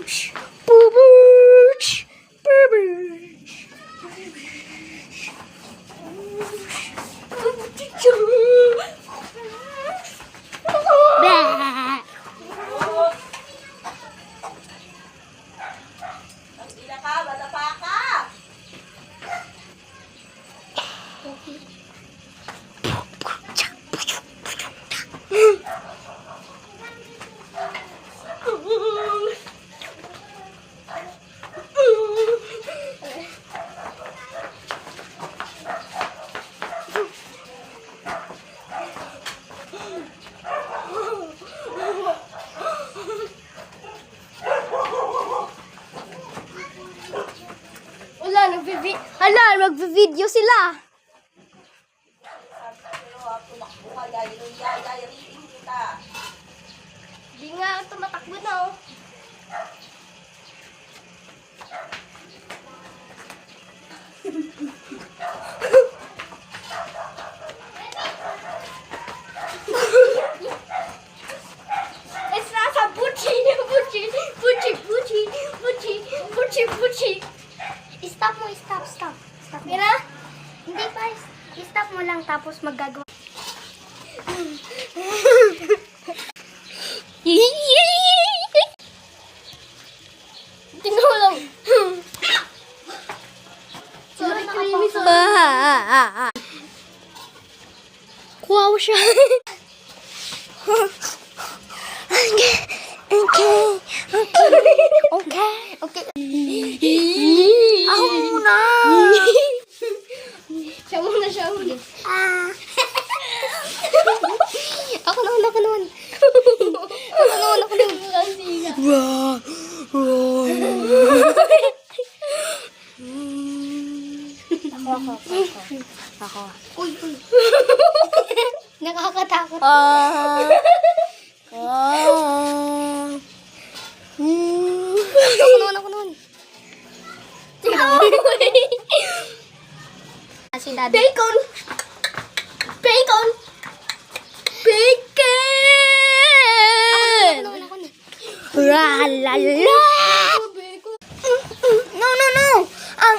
Bubush! Bubush! Bah! Ila ka, madapa ka. Hala, magvi-video sila. Tumakbo ka, yayariin kita. Di nga tumatakbo na oh. It's nasa Buchi. Stop mo, stop. Mira? Hindi pa, stop mo lang tapos magagawa. Tingnan mo lang. Sorry, creamy. Kuha ko siya. Okay. Ako muna. Siya muna. Ako naman. Ako. Uy. Nakakatakot. Ako naman. Si Daddy. Bacon! Ako na. Ra la la! No! Ang